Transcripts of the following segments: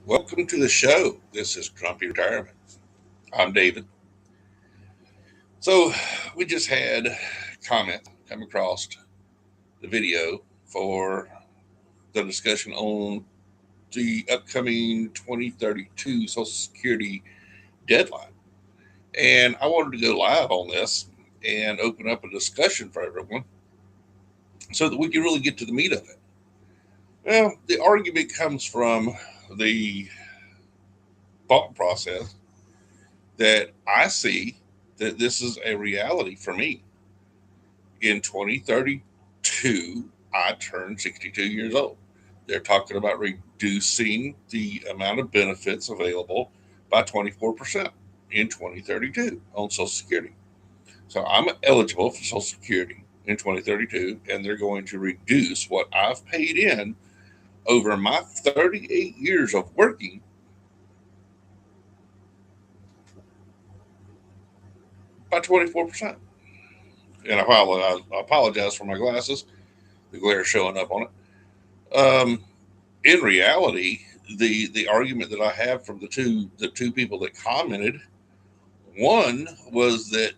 Welcome to the show. This is Grumpy Retirement. I'm David. So, we just had a comment come across the video for the discussion on the upcoming 2032 Social Security deadline. And I wanted to go live on this and open up a discussion for everyone so that we can really get to the meat of it. Well, the argument comes from the thought process that I see that this is a reality for me. In 2032, I turned 62 years old. They're talking about reducing the amount of benefits available by 24% in 2032 on Social Security. So I'm eligible for Social Security in 2032, and they're going to reduce what I've paid in over my 38 years of working by 24%. And I apologize for my glasses, the glare showing up on it. In reality, the argument that I have from the two people that commented, one was that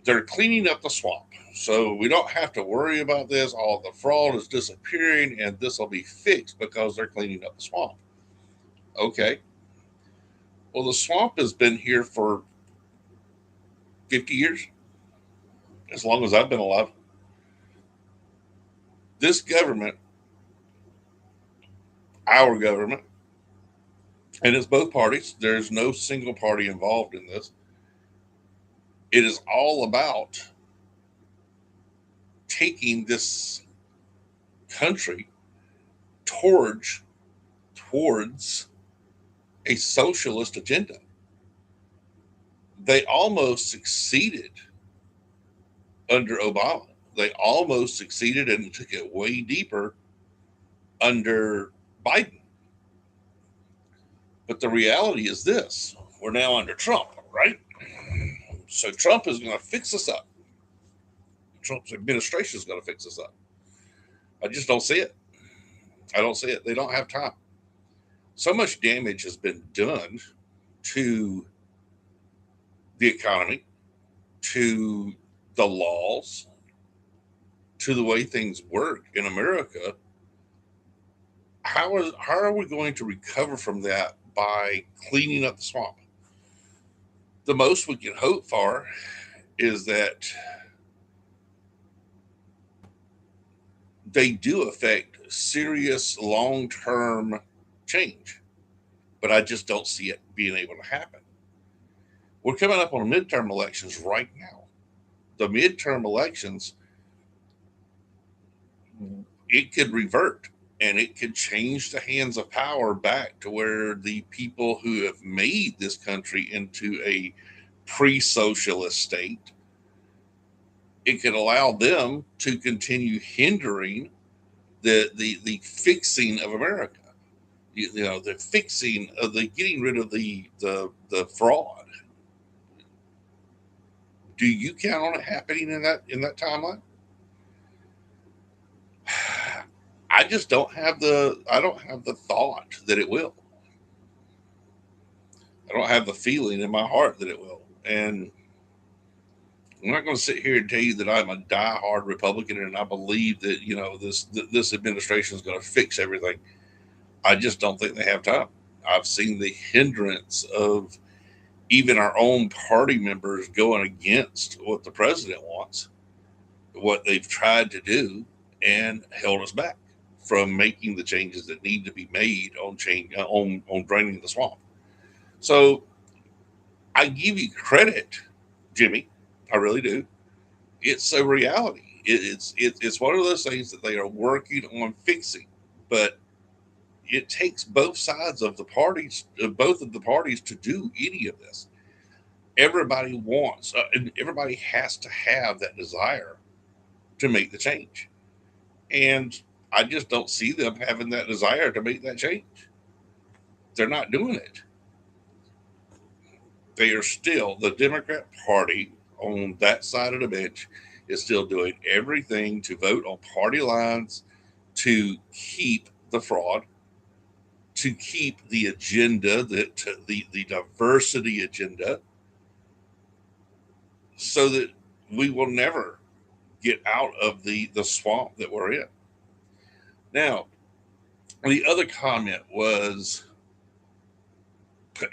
they're cleaning up the swamp, so we don't have to worry about this. All the fraud is disappearing, and this will be fixed because they're cleaning up the swamp. Okay, well, the swamp has been here for 50 years, as long as I've been alive. This government, our government, and it's both parties. There's no single party involved in this. It is all about taking this country towards towards a socialist agenda. They almost succeeded under Obama. They almost succeeded and took it way deeper under Biden. But the reality is this: we're now under Trump, right? So Trump is going to fix us up. Trump's administration is going to fix us up. I just don't see it. I don't see it. They don't have time. So much damage has been done to the economy, to the laws, to the way things work in America. How are we going to recover from that by cleaning up the swamp? The most we can hope for is that they do affect serious long term change, but I just don't see it being able to happen. We're coming up on midterm elections right now. The midterm elections, it could revert and it could change the hands of power back to where the people who have made this country into a pre-socialist state, it could allow them to continue hindering the fixing of America. The fixing of the getting rid of the fraud. Do you count on it happening in that timeline? I just don't have the thought that it will. I don't have the feeling in my heart that it will. And I'm not going to sit here and tell you that I'm a die-hard Republican and I believe that this administration is going to fix everything. I just don't think they have time. I've seen the hindrance of even our own party members going against what the president wants, what they've tried to do, and held us back from making the changes that need to be made on draining the swamp. So I give you credit, Jimmy. I really do. It's a reality. It's one of those things that they are working on fixing, but it takes both sides of the parties, both of the parties, to do any of this. Everybody wants, and everybody has to have that desire to make the change, and I just don't see them having that desire to make that change. They're not doing it. They are still, the Democrat Party on that side of the bench is still doing everything to vote on party lines, to keep the fraud, to keep the agenda, the diversity agenda, so that we will never get out of the swamp that we're in. Now, the other comment was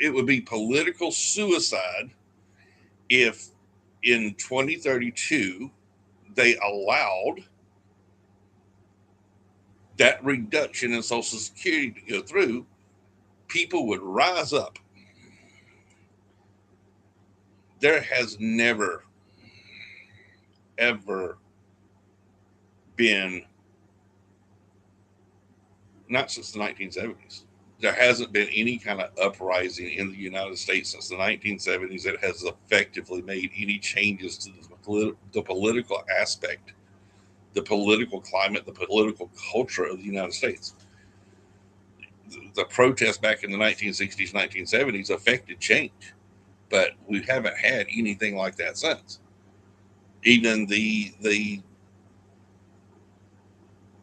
it would be political suicide if in 2032 they allowed that reduction in Social Security to go through. People would rise up. There has never, ever been, not since the 1970s, there hasn't been any kind of uprising in the United States since the 1970s that has effectively made any changes to the political aspect, the political climate, the political culture of the United States. The protests back in the 1960s, 1970s affected change, but we haven't had anything like that since. Even the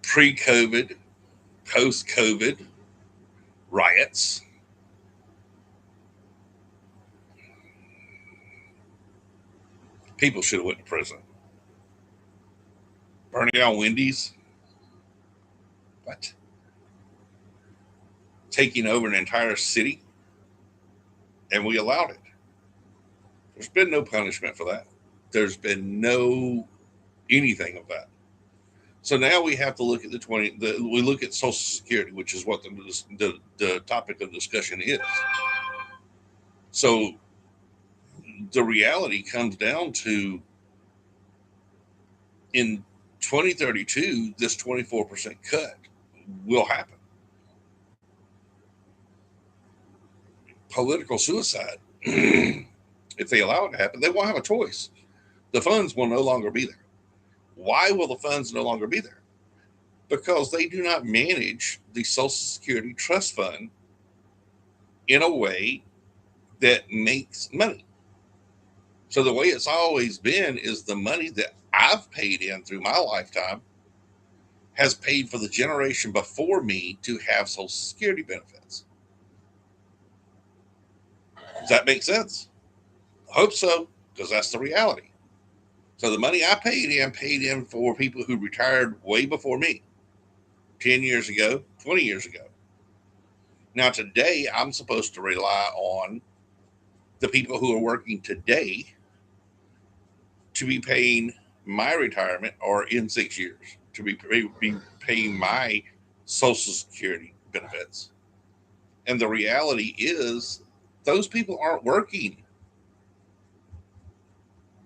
pre-COVID, post-COVID riots, people should have went to prison. Burning down Wendy's, what? Taking over an entire city, and we allowed it. There's been no punishment for that. There's been no anything of that. So now we have to look at we look at Social Security, which is what the topic of discussion is. So the reality comes down to, in 2032, this 24% cut will happen. Political suicide, if they allow it to happen, they won't have a choice. The funds will no longer be there. Why will the funds no longer be there? Because they do not manage the Social Security Trust Fund in a way that makes money. So the way it's always been is the money that I've paid in through my lifetime has paid for the generation before me to have Social Security benefits. Does that make sense? I hope so, because that's the reality. So the money I paid in for people who retired way before me, 10 years ago, 20 years ago. Now today, I'm supposed to rely on the people who are working today to be paying my retirement, or in 6 years, to be paying my Social Security benefits. And the reality is, those people aren't working.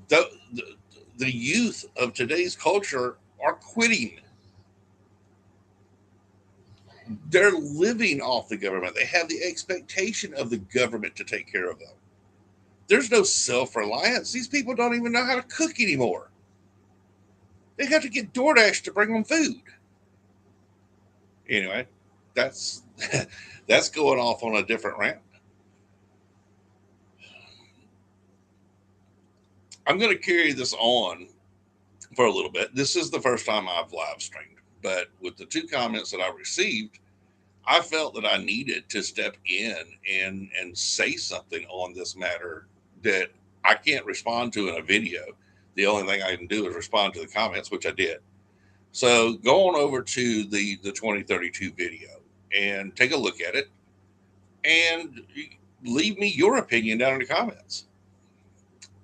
The youth of today's culture are quitting. They're living off the government. They have the expectation of the government to take care of them. There's no self-reliance. These people don't even know how to cook anymore. They have to get DoorDash to bring them food. Anyway, that's that's going off on a different rant. I'm going to carry this on for a little bit. This is the first time I've live streamed, but with the two comments that I received, I felt that I needed to step in and say something on this matter that I can't respond to in a video. The only thing I can do is respond to the comments, which I did. So go on over to the 2032 video and take a look at it and leave me your opinion down in the comments.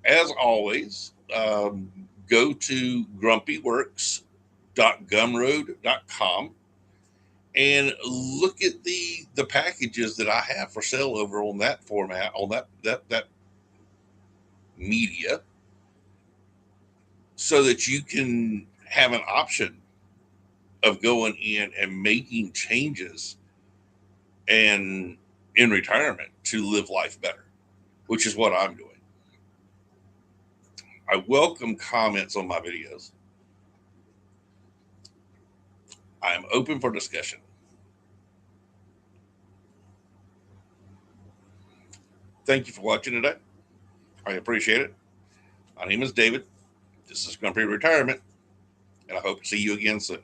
As always, go to grumpyworks.gumroad.com and look at the packages that I have for sale over on that format, on that media, so that you can have an option of going in and making changes and in retirement to live life better, which is what I'm doing. I welcome comments on my videos. I am open for discussion. Thank you for watching today. I appreciate it. My name is David. This is Grumpy Retirement, and I hope to see you again soon.